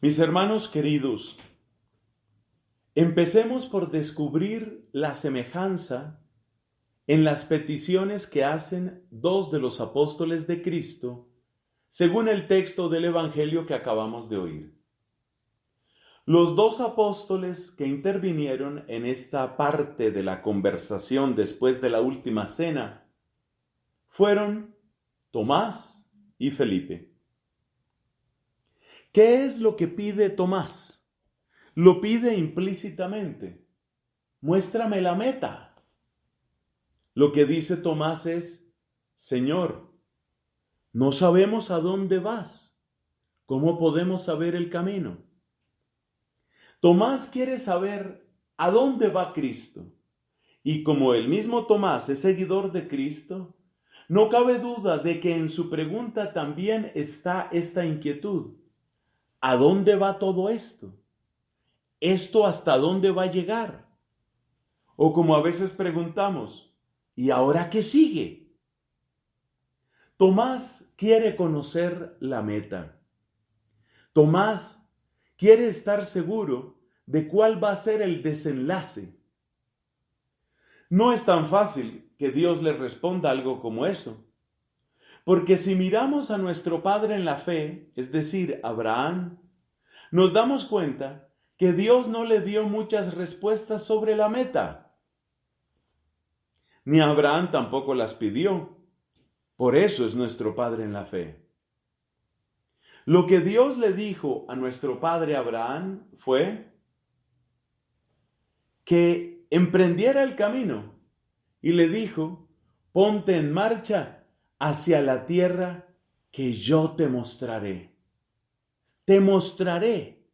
Mis hermanos queridos, empecemos por descubrir la semejanza en las peticiones que hacen dos de los apóstoles de Cristo, según el texto del Evangelio que acabamos de oír. Los dos apóstoles que intervinieron en esta parte de la conversación después de la última cena fueron Tomás y Felipe. ¿Qué es lo que pide Tomás? Lo pide implícitamente. Muéstrame la meta. Lo que dice Tomás es, Señor, no sabemos a dónde vas. ¿Cómo podemos saber el camino? Tomás quiere saber a dónde va Cristo. Y como el mismo Tomás es seguidor de Cristo, no cabe duda de que en su pregunta también está esta inquietud. ¿A dónde va todo esto? ¿Esto hasta dónde va a llegar? O como a veces preguntamos, ¿y ahora qué sigue? Tomás quiere conocer la meta. Tomás quiere estar seguro de cuál va a ser el desenlace. No es tan fácil que Dios le responda algo como eso. Porque si miramos a nuestro padre en la fe, es decir, Abraham, nos damos cuenta que Dios no le dio muchas respuestas sobre la meta. Ni Abraham tampoco las pidió. Por eso es nuestro padre en la fe. Lo que Dios le dijo a nuestro padre Abraham fue que emprendiera el camino y le dijo, ponte en marcha hacia la tierra que yo te mostraré. Te mostraré.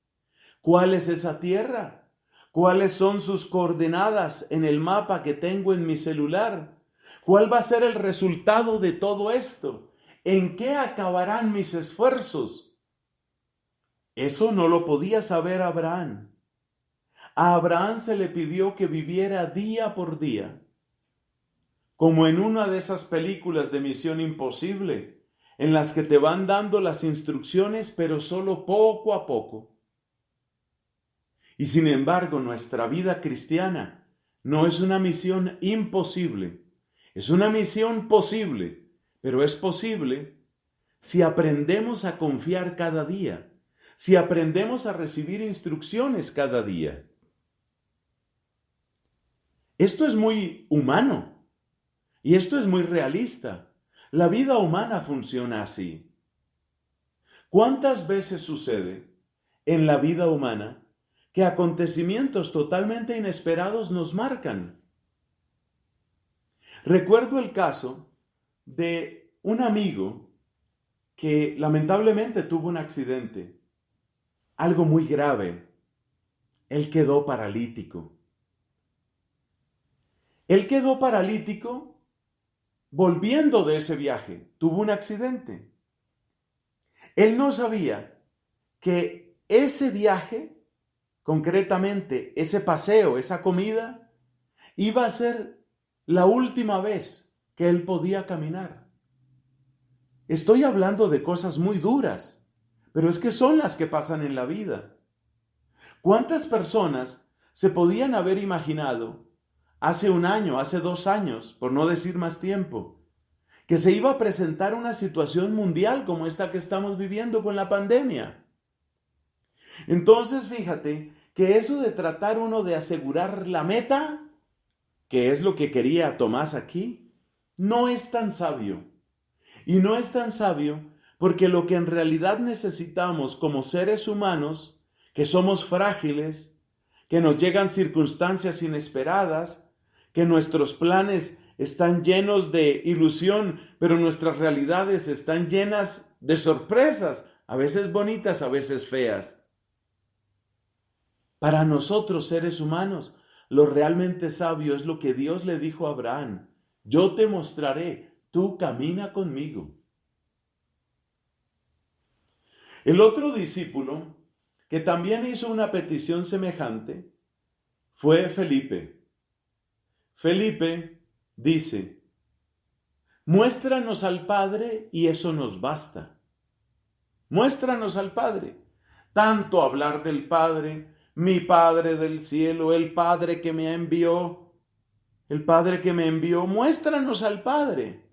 ¿Cuál es esa tierra? ¿Cuáles son sus coordenadas en el mapa que tengo en mi celular? ¿Cuál va a ser el resultado de todo esto? ¿En qué acabarán mis esfuerzos? Eso no lo podía saber Abraham. A Abraham se le pidió que viviera día por día, como en una de esas películas de Misión Imposible, en las que te van dando las instrucciones, pero solo poco a poco. Y sin embargo, nuestra vida cristiana no es una misión imposible, es una misión posible, pero es posible si aprendemos a confiar cada día, si aprendemos a recibir instrucciones cada día. Esto es muy humano y esto es muy realista. La vida humana funciona así. ¿Cuántas veces sucede en la vida humana que acontecimientos totalmente inesperados nos marcan? Recuerdo el caso de un amigo que lamentablemente tuvo un accidente, algo muy grave. Él quedó paralítico. Él quedó paralítico volviendo de ese viaje. Tuvo un accidente. Él no sabía que ese viaje, concretamente ese paseo, esa comida, iba a ser la última vez que él podía caminar. Estoy hablando de cosas muy duras, pero es que son las que pasan en la vida. ¿Cuántas personas se podían haber imaginado hace un año, hace 2 años, por no decir más tiempo, que se iba a presentar una situación mundial como esta que estamos viviendo con la pandemia? Entonces, fíjate que eso de tratar uno de asegurar la meta, que es lo que quería Tomás aquí, no es tan sabio. Y no es tan sabio porque lo que en realidad necesitamos como seres humanos, que somos frágiles, que nos llegan circunstancias inesperadas, que nuestros planes están llenos de ilusión, pero nuestras realidades están llenas de sorpresas, a veces bonitas, a veces feas. Para nosotros, seres humanos, lo realmente sabio es lo que Dios le dijo a Abraham: yo te mostraré, tú camina conmigo. El otro discípulo, que también hizo una petición semejante, fue Felipe. Felipe dice: muéstranos al Padre y eso nos basta. Muéstranos al Padre. tanto hablar del Padre, mi Padre del cielo, el Padre que me envió, el Padre que me envió, muéstranos al Padre.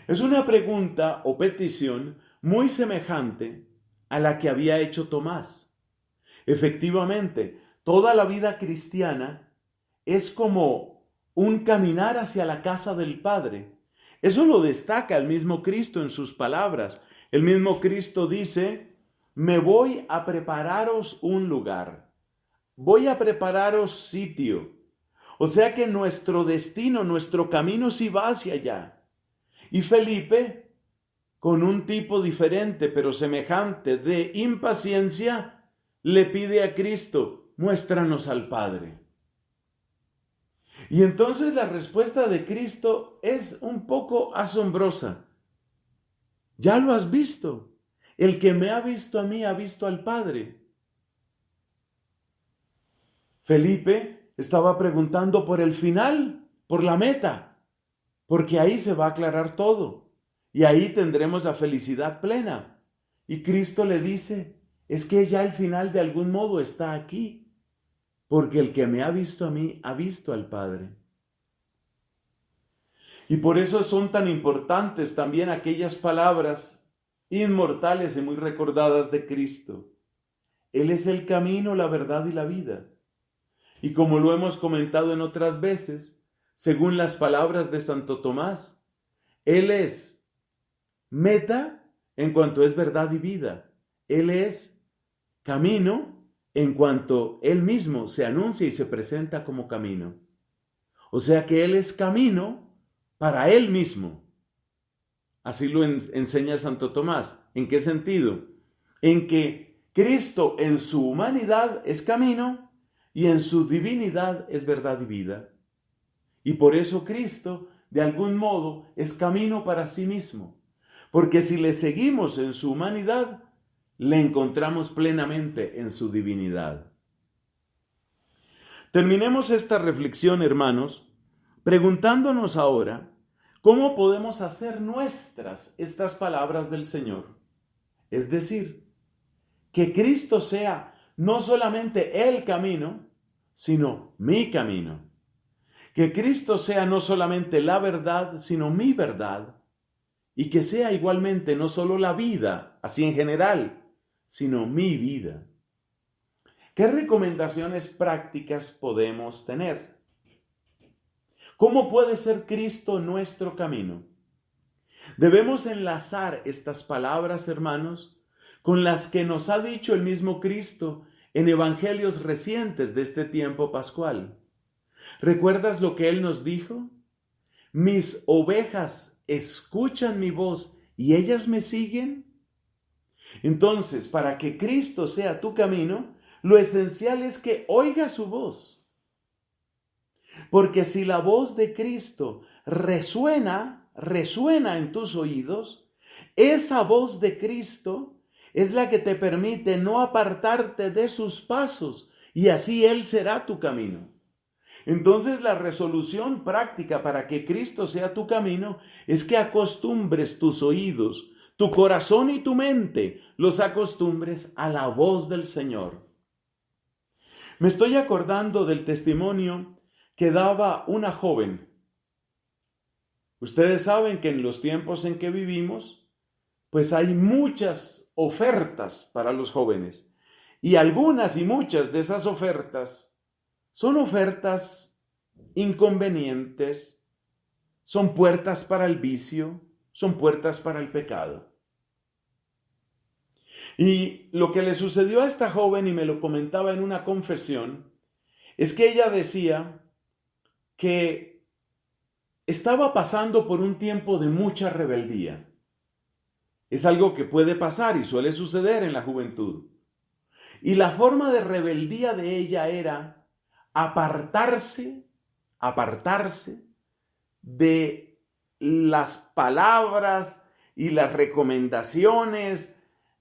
Es una pregunta o petición muy semejante a la que había hecho Tomás. Efectivamente, toda la vida cristiana es como un caminar hacia la casa del Padre. Eso lo destaca el mismo Cristo en sus palabras. El mismo Cristo dice, me voy a prepararos un lugar, voy a prepararos sitio. O sea que nuestro destino, nuestro camino sí va hacia allá. Y Felipe, con un tipo diferente pero semejante de impaciencia, le pide a Cristo, muéstranos al Padre. Y entonces la respuesta de Cristo es un poco asombrosa. Ya lo has visto. El que me ha visto a mí ha visto al Padre. Felipe estaba preguntando por el final, por la meta, porque ahí se va a aclarar todo y ahí tendremos la felicidad plena. Y Cristo le dice, es que ya el final de algún modo está aquí, porque el que me ha visto a mí ha visto al Padre. Y por eso son tan importantes también aquellas palabras inmortales y muy recordadas de Cristo. Él es el camino, la verdad y la vida. Y como lo hemos comentado en otras veces, según las palabras de Santo Tomás, Él es meta en cuanto es verdad y vida. Él es camino en cuanto Él mismo se anuncia y se presenta como camino. O sea que Él es camino para Él mismo. Así lo enseña Santo Tomás. ¿En qué sentido? En que Cristo en su humanidad es camino y en su divinidad es verdad y vida. Y por eso Cristo, de algún modo, es camino para sí mismo. Porque si le seguimos en su humanidad, le encontramos plenamente en su divinidad. Terminemos esta reflexión, hermanos, preguntándonos ahora, ¿cómo podemos hacer nuestras estas palabras del Señor? Es decir, que Cristo sea no solamente el camino, sino mi camino. Que Cristo sea no solamente la verdad, sino mi verdad. Y que sea igualmente no solo la vida, así en general, sino mi vida. ¿Qué recomendaciones prácticas podemos tener? ¿Cómo puede ser Cristo nuestro camino? Debemos enlazar estas palabras, hermanos, con las que nos ha dicho el mismo Cristo en evangelios recientes de este tiempo pascual. ¿Recuerdas lo que Él nos dijo? Mis ovejas escuchan mi voz y ellas me siguen. Entonces, para que Cristo sea tu camino, lo esencial es que oigas su voz. Porque si la voz de Cristo resuena en tus oídos, esa voz de Cristo es la que te permite no apartarte de sus pasos y así Él será tu camino. Entonces la resolución práctica para que Cristo sea tu camino es que acostumbres tus oídos, tu corazón y tu mente, los acostumbres a la voz del Señor. Me estoy acordando del testimonio que daba una joven. Ustedes saben que en los tiempos en que vivimos, pues hay muchas ofertas para los jóvenes. Y algunas y muchas de esas ofertas son ofertas inconvenientes, son puertas para el vicio, son puertas para el pecado. Y lo que le sucedió a esta joven, y me lo comentaba en una confesión, es que ella decía que estaba pasando por un tiempo de mucha rebeldía. Es algo que puede pasar y suele suceder en la juventud. Y la forma de rebeldía de ella era apartarse de las palabras y las recomendaciones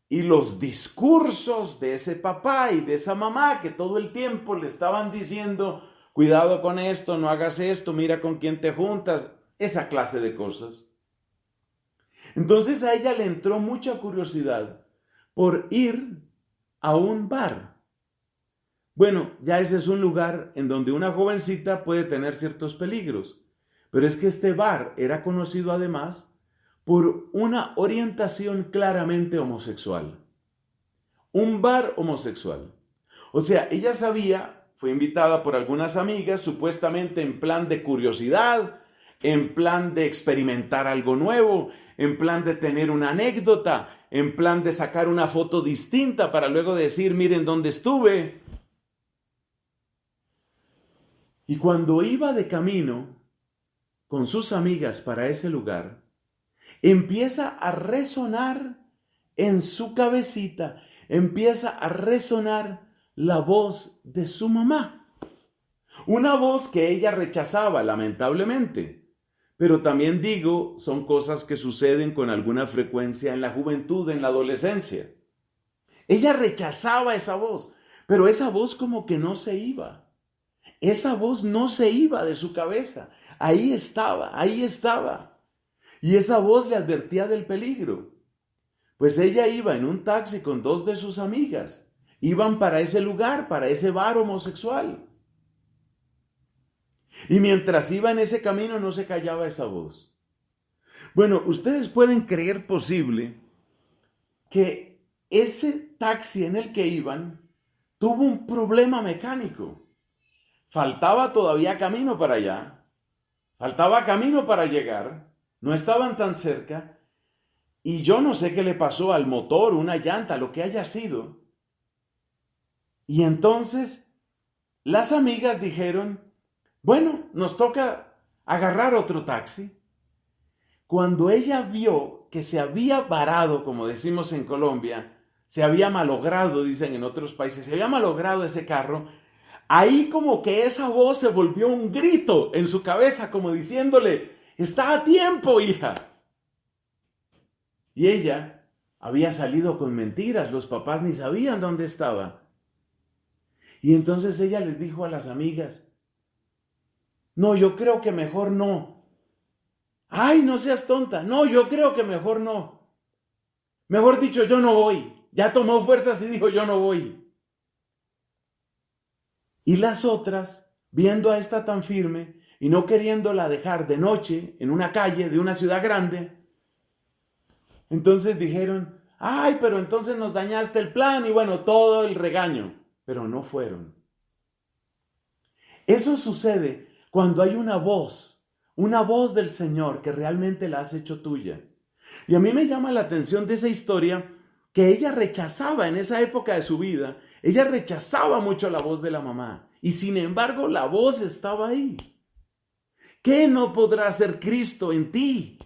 y los discursos de ese papá y de esa mamá que todo el tiempo le estaban diciendo, cuidado con esto, no hagas esto, mira con quién te juntas, esa clase de cosas. Entonces a ella le entró mucha curiosidad por ir a un bar. Bueno, ya ese es un lugar en donde una jovencita puede tener ciertos peligros, pero es que este bar era conocido además por una orientación claramente homosexual. Un bar homosexual. O sea, ella sabía, fue invitada por algunas amigas, supuestamente en plan de curiosidad, en plan de experimentar algo nuevo, en plan de tener una anécdota, en plan de sacar una foto distinta para luego decir, miren dónde estuve. Y cuando iba de camino con sus amigas para ese lugar, empieza a resonar en su cabecita, empieza a resonar la voz de su mamá. Una voz que ella rechazaba, lamentablemente. Pero también digo, son cosas que suceden con alguna frecuencia en la juventud, en la adolescencia. Ella rechazaba esa voz, pero esa voz como que no se iba. Esa voz no se iba de su cabeza. Ahí estaba, ahí estaba. Y esa voz le advertía del peligro. Pues ella iba en un taxi con dos de sus amigas. Iban para ese lugar, para ese bar homosexual. Y mientras iba en ese camino no se callaba esa voz. Bueno, ustedes pueden creer posible que ese taxi en el que iban tuvo un problema mecánico. Faltaba todavía camino para allá. Faltaba camino para llegar. No estaban tan cerca. Y yo no sé qué le pasó al motor, una llanta, lo que haya sido. Y entonces las amigas dijeron, bueno, nos toca agarrar otro taxi. Cuando ella vio que se había varado, como decimos en Colombia, se había malogrado, dicen en otros países, se había malogrado ese carro, ahí como que esa voz se volvió un grito en su cabeza, como diciéndole, está a tiempo, hija. Y ella había salido con mentiras, los papás ni sabían dónde estaba. Y entonces ella les dijo a las amigas, no, yo creo que mejor no. Ay, no seas tonta. No, yo creo que mejor no. Mejor dicho, yo no voy. Ya tomó fuerzas y dijo, yo no voy. Y las otras, viendo a esta tan firme y no queriéndola dejar de noche en una calle de una ciudad grande, entonces dijeron, ay, pero entonces nos dañaste el plan y bueno, todo el regaño. Pero no fueron. Eso sucede cuando hay una voz del Señor que realmente la has hecho tuya. Y a mí me llama la atención de esa historia que ella rechazaba en esa época de su vida, ella rechazaba mucho la voz de la mamá y sin embargo la voz estaba ahí. ¿Qué no podrá hacer Cristo en ti?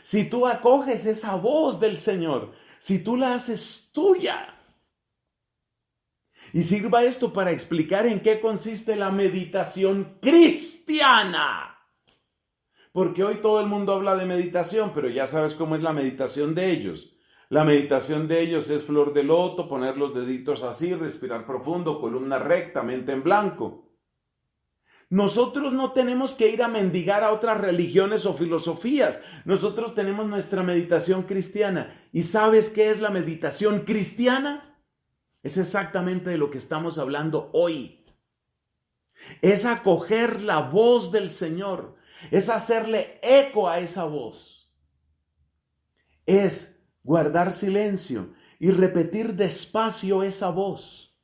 Si tú acoges esa voz del Señor, si tú la haces tuya. Y sirva esto para explicar en qué consiste la meditación cristiana. Porque hoy todo el mundo habla de meditación, pero ya sabes cómo es la meditación de ellos. La meditación de ellos es flor de loto, poner los deditos así, respirar profundo, columna recta, mente en blanco. Nosotros no tenemos que ir a mendigar a otras religiones o filosofías. Nosotros tenemos nuestra meditación cristiana. ¿Y sabes qué es la meditación cristiana? Es exactamente de lo que estamos hablando hoy. Es acoger la voz del Señor. Es hacerle eco a esa voz. Es guardar silencio y repetir despacio esa voz.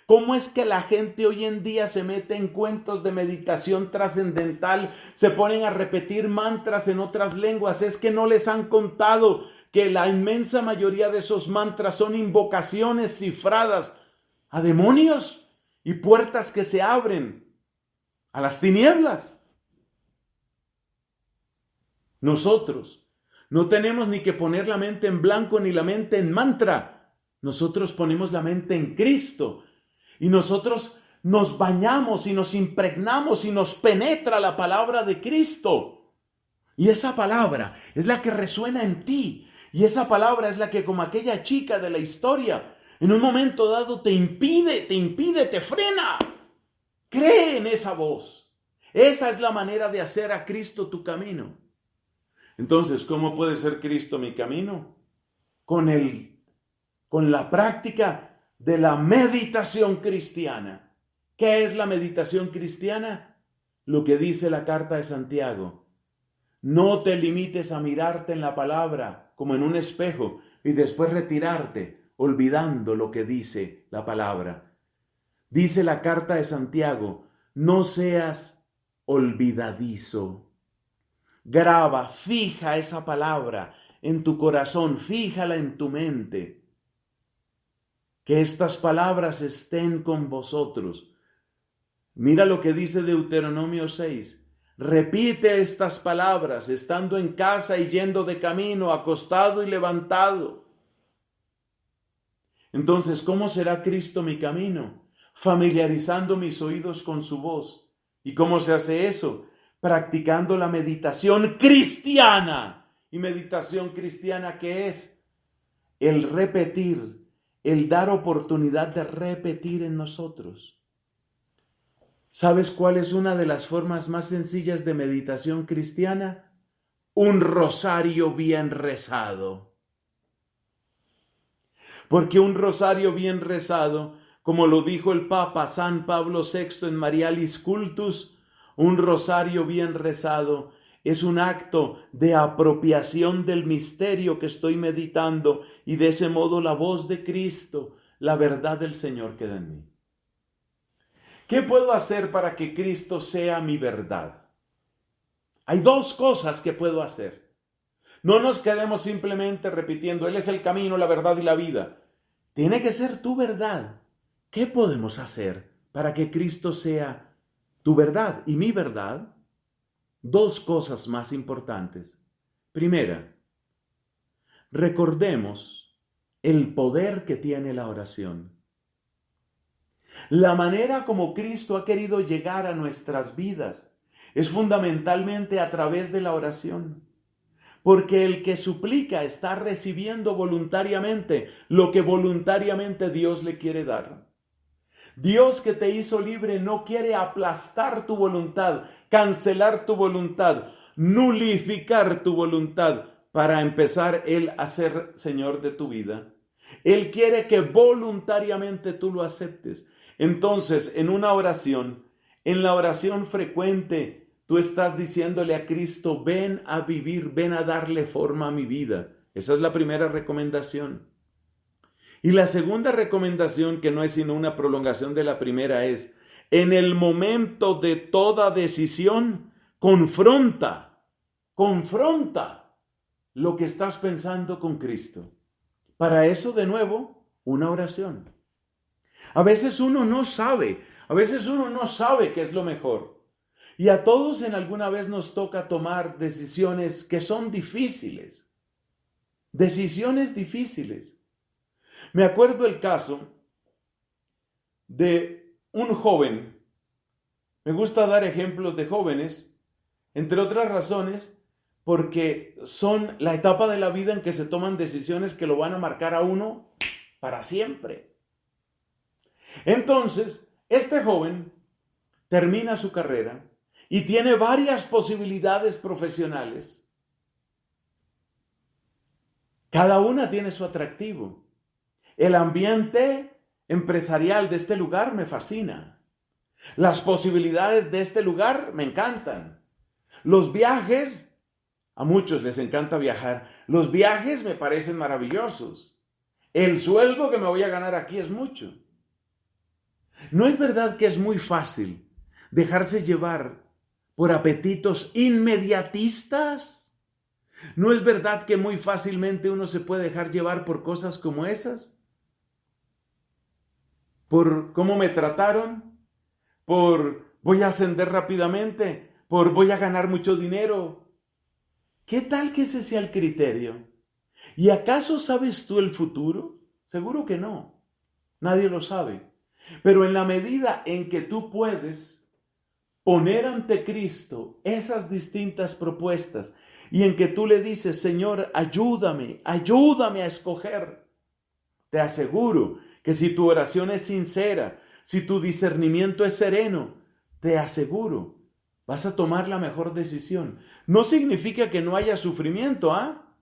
¿Cómo es que la gente hoy en día se mete en cuentos de meditación trascendental? Se ponen a repetir mantras en otras lenguas. Es que no les han contado que la inmensa mayoría de esos mantras son invocaciones cifradas a demonios y puertas que se abren a las tinieblas. Nosotros no tenemos ni que poner la mente en blanco ni la mente en mantra. Nosotros ponemos la mente en Cristo. Y nosotros nos bañamos y nos impregnamos y nos penetra la palabra de Cristo. Y esa palabra es la que resuena en ti. Y esa palabra es la que, como aquella chica de la historia, en un momento dado te impide, te frena. Cree en esa voz. Esa es la manera de hacer a Cristo tu camino. Entonces, ¿cómo puede ser Cristo mi camino? Con la práctica de la meditación cristiana. ¿Qué es la meditación cristiana? Lo que dice la carta de Santiago. No te limites a mirarte en la palabra como en un espejo y después retirarte, olvidando lo que dice la palabra. Dice la carta de Santiago, no seas olvidadizo. Graba, fija esa palabra en tu corazón, fíjala en tu mente. Que estas palabras estén con vosotros. Mira lo que dice Deuteronomio 6. Repite estas palabras estando en casa y yendo de camino, acostado y levantado. Entonces, ¿cómo será Cristo mi camino? Familiarizando mis oídos con su voz. ¿Y cómo se hace eso? Practicando la meditación cristiana. ¿Y meditación cristiana qué es? El repetir, el dar oportunidad de repetir en nosotros. ¿Sabes cuál es una de las formas más sencillas de meditación cristiana? Un rosario bien rezado. Porque un rosario bien rezado, como lo dijo el Papa San Pablo VI en Marialis Cultus, un rosario bien rezado es un acto de apropiación del misterio que estoy meditando y de ese modo la voz de Cristo, la verdad del Señor queda en mí. ¿Qué puedo hacer para que Cristo sea mi verdad? Hay dos cosas que puedo hacer. No nos quedemos simplemente repitiendo, Él es el camino, la verdad y la vida. Tiene que ser tu verdad. ¿Qué podemos hacer para que Cristo sea tu verdad y mi verdad? Dos cosas más importantes. Primera, recordemos el poder que tiene la oración. La manera como Cristo ha querido llegar a nuestras vidas es fundamentalmente a través de la oración. Porque el que suplica está recibiendo voluntariamente lo que voluntariamente Dios le quiere dar. Dios que te hizo libre no quiere aplastar tu voluntad, cancelar tu voluntad, nulificar tu voluntad para empezar Él a ser Señor de tu vida. Él quiere que voluntariamente tú lo aceptes. Entonces, en una oración, en la oración frecuente, tú estás diciéndole a Cristo, ven a vivir, ven a darle forma a mi vida. Esa es la primera recomendación. Y la segunda recomendación, que no es sino una prolongación de la primera, es, en el momento de toda decisión, confronta lo que estás pensando con Cristo. Para eso, de nuevo, una oración. A veces uno no sabe qué es lo mejor. Y a todos en alguna vez nos toca tomar decisiones que son difíciles. Decisiones difíciles. Me acuerdo el caso de un joven. Me gusta dar ejemplos de jóvenes, entre otras razones, porque son la etapa de la vida en que se toman decisiones que lo van a marcar a uno para siempre. Entonces, este joven termina su carrera y tiene varias posibilidades profesionales. Cada una tiene su atractivo. El ambiente empresarial de este lugar me fascina. Las posibilidades de este lugar me encantan. Los viajes, a muchos les encanta viajar. Los viajes me parecen maravillosos. El sueldo que me voy a ganar aquí es mucho. ¿No es verdad que es muy fácil dejarse llevar por apetitos inmediatistas? ¿No es verdad que muy fácilmente uno se puede dejar llevar por cosas como esas? Por cómo me trataron, por voy a ascender rápidamente, por voy a ganar mucho dinero. ¿Qué tal que ese sea el criterio? ¿Y acaso sabes tú el futuro? Seguro que no. Nadie lo sabe. Pero en la medida en que tú puedes poner ante Cristo esas distintas propuestas y en que tú le dices, Señor, ayúdame a escoger, te aseguro que si tu oración es sincera, si tu discernimiento es sereno, te aseguro, vas a tomar la mejor decisión. No significa que no haya sufrimiento, ¿ah?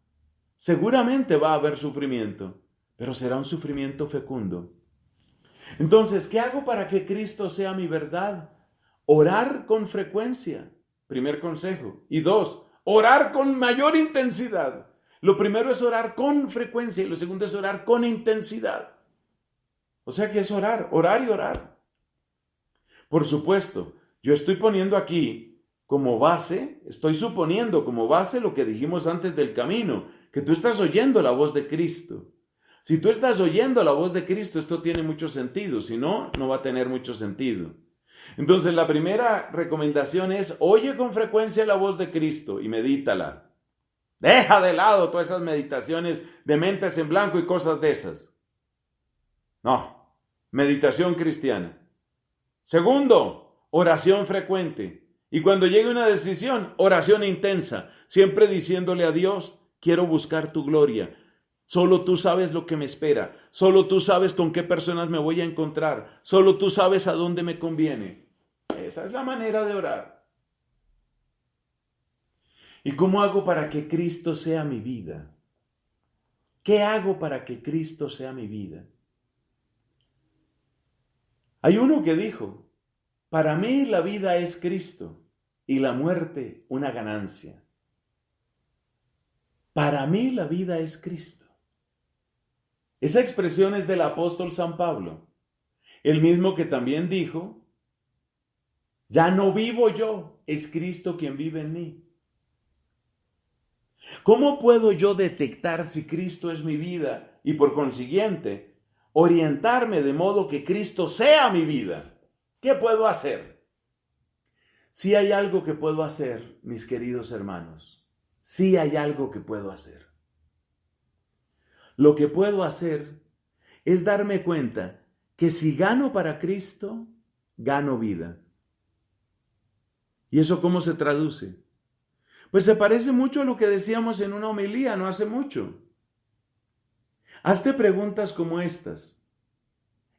Seguramente va a haber sufrimiento, pero será un sufrimiento fecundo. Entonces, ¿qué hago para que Cristo sea mi verdad? Orar con frecuencia, primer consejo. Y 2, orar con mayor intensidad. Lo primero es orar con frecuencia y lo segundo es orar con intensidad. O sea que es orar, orar y orar. Por supuesto, yo estoy poniendo aquí como base, estoy suponiendo como base lo que dijimos antes del camino, que tú estás oyendo la voz de Cristo. Si tú estás oyendo la voz de Cristo, esto tiene mucho sentido, si no, no va a tener mucho sentido. Entonces, la primera recomendación es, oye con frecuencia la voz de Cristo y medítala. Deja de lado todas esas meditaciones de mentes en blanco y cosas de esas. No, meditación cristiana. Segundo, oración frecuente. Y cuando llegue una decisión, oración intensa, siempre diciéndole a Dios, quiero buscar tu gloria. Solo tú sabes lo que me espera. Solo tú sabes con qué personas me voy a encontrar. Solo tú sabes a dónde me conviene. Esa es la manera de orar. ¿Y cómo hago para que Cristo sea mi vida? ¿Qué hago para que Cristo sea mi vida? Hay uno que dijo, para mí la vida es Cristo y la muerte una ganancia. Para mí la vida es Cristo. Esa expresión es del apóstol San Pablo, el mismo que también dijo, ya no vivo yo, es Cristo quien vive en mí. ¿Cómo puedo yo detectar si Cristo es mi vida y por consiguiente orientarme de modo que Cristo sea mi vida? ¿Qué puedo hacer? Sí hay algo que puedo hacer, mis queridos hermanos. Sí hay algo que puedo hacer. Lo que puedo hacer es darme cuenta que si gano para Cristo, gano vida. ¿Y eso cómo se traduce? Pues se parece mucho a lo que decíamos en una homilía no hace mucho. Hazte preguntas como estas.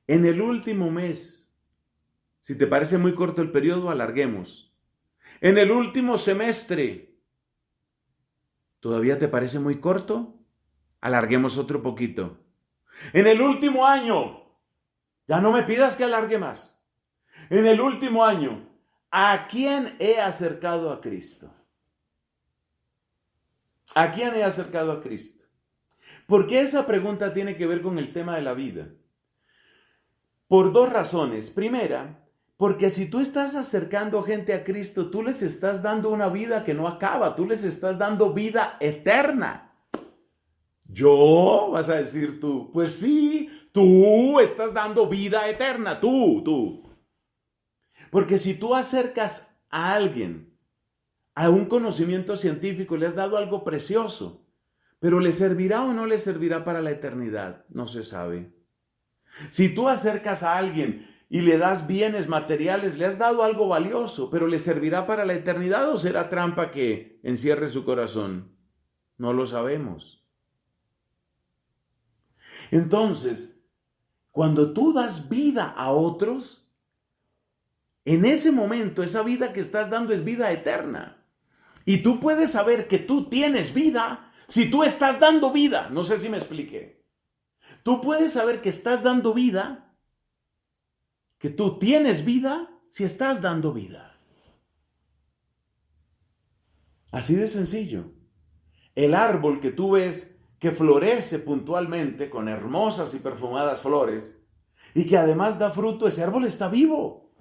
En el último mes, si te parece muy corto el periodo, alarguemos. En el último semestre, ¿todavía te parece muy corto? Alarguemos otro poquito. En el último año, ya no me pidas que alargue más. En el último año, ¿a quién he acercado a Cristo? ¿A quién he acercado a Cristo? ¿Por qué esa pregunta tiene que ver con el tema de la vida? Por 2 razones. Primera, porque si tú estás acercando gente a Cristo, tú les estás dando una vida que no acaba, tú les estás dando vida eterna. ¿Yo? Vas a decir tú. Pues sí, tú estás dando vida eterna, tú. Porque si tú acercas a alguien a un conocimiento científico, le has dado algo precioso, pero ¿le servirá o no le servirá para la eternidad? No se sabe. Si tú acercas a alguien y le das bienes materiales, le has dado algo valioso, pero ¿le servirá para la eternidad o será trampa que encierre su corazón? No lo sabemos. Entonces, cuando tú das vida a otros, en ese momento esa vida que estás dando es vida eterna. Y tú puedes saber que tú tienes vida si tú estás dando vida. No sé si me expliqué. Tú puedes saber que estás dando vida, que tú tienes vida si estás dando vida. Así de sencillo. El árbol que tú ves que florece puntualmente con hermosas y perfumadas flores y que además da fruto, ese árbol está vivo.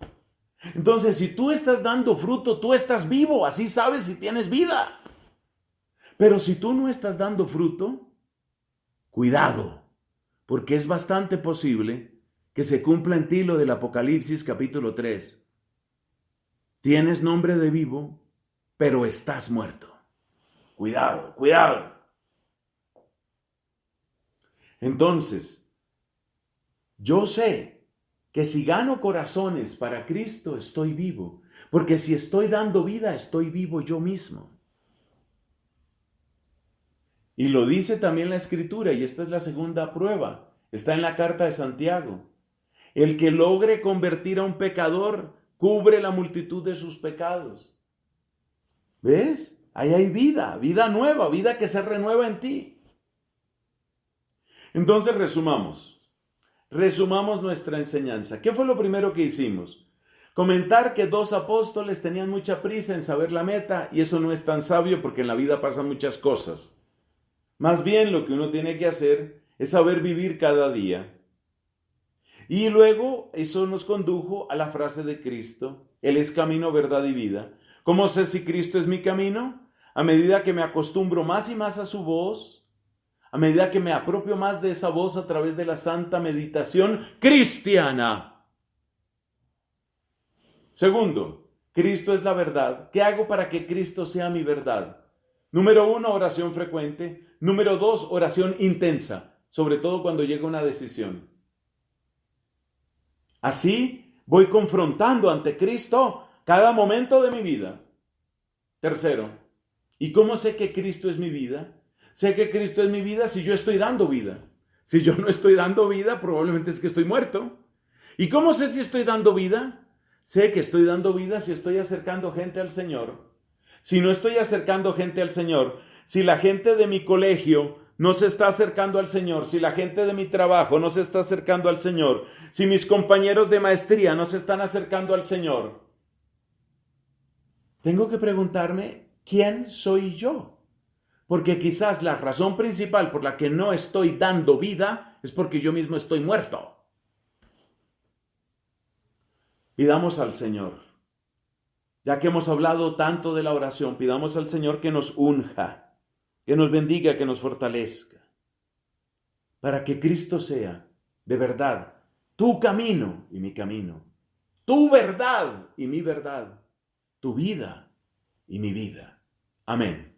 Entonces, si tú estás dando fruto, tú estás vivo, así sabes si tienes vida. Pero si tú no estás dando fruto, cuidado, porque es bastante posible que se cumpla en ti lo del Apocalipsis capítulo 3. Tienes nombre de vivo, pero estás muerto. Cuidado, cuidado. Entonces, yo sé que si gano corazones para Cristo, estoy vivo, porque si estoy dando vida, estoy vivo yo mismo. Y lo dice también la Escritura, y esta es la segunda prueba, está en la carta de Santiago. El que logre convertir a un pecador, cubre la multitud de sus pecados. ¿Ves? Ahí hay vida, vida nueva, vida que se renueva en ti. Entonces resumamos. Resumamos nuestra enseñanza. ¿Qué fue lo primero que hicimos? Comentar que 2 apóstoles tenían mucha prisa en saber la meta, y eso no es tan sabio porque en la vida pasan muchas cosas. Más bien lo que uno tiene que hacer es saber vivir cada día. Y luego eso nos condujo a la frase de Cristo: Él es camino, verdad y vida. ¿Cómo sé si Cristo es mi camino? A medida que me acostumbro más y más a su voz, a medida que me apropio más de esa voz a través de la santa meditación cristiana. Segundo, Cristo es la verdad. ¿Qué hago para que Cristo sea mi verdad? Número 1, oración frecuente. Número 2, oración intensa, sobre todo cuando llega una decisión. Así voy confrontando ante Cristo cada momento de mi vida. Tercero, ¿y cómo sé que Cristo es mi vida? Sé que Cristo es mi vida si yo estoy dando vida. Si yo no estoy dando vida, probablemente es que estoy muerto. ¿Y cómo sé si estoy dando vida? Sé que estoy dando vida si estoy acercando gente al Señor. Si no estoy acercando gente al Señor, si la gente de mi colegio no se está acercando al Señor, si la gente de mi trabajo no se está acercando al Señor, si mis compañeros de maestría no se están acercando al Señor, tengo que preguntarme, ¿quién soy yo? Porque quizás la razón principal por la que no estoy dando vida es porque yo mismo estoy muerto. Pidamos al Señor, ya que hemos hablado tanto de la oración, pidamos al Señor que nos unja, que nos bendiga, que nos fortalezca, para que Cristo sea, de verdad, tu camino y mi camino, tu verdad y mi verdad, tu vida y mi vida. Amén.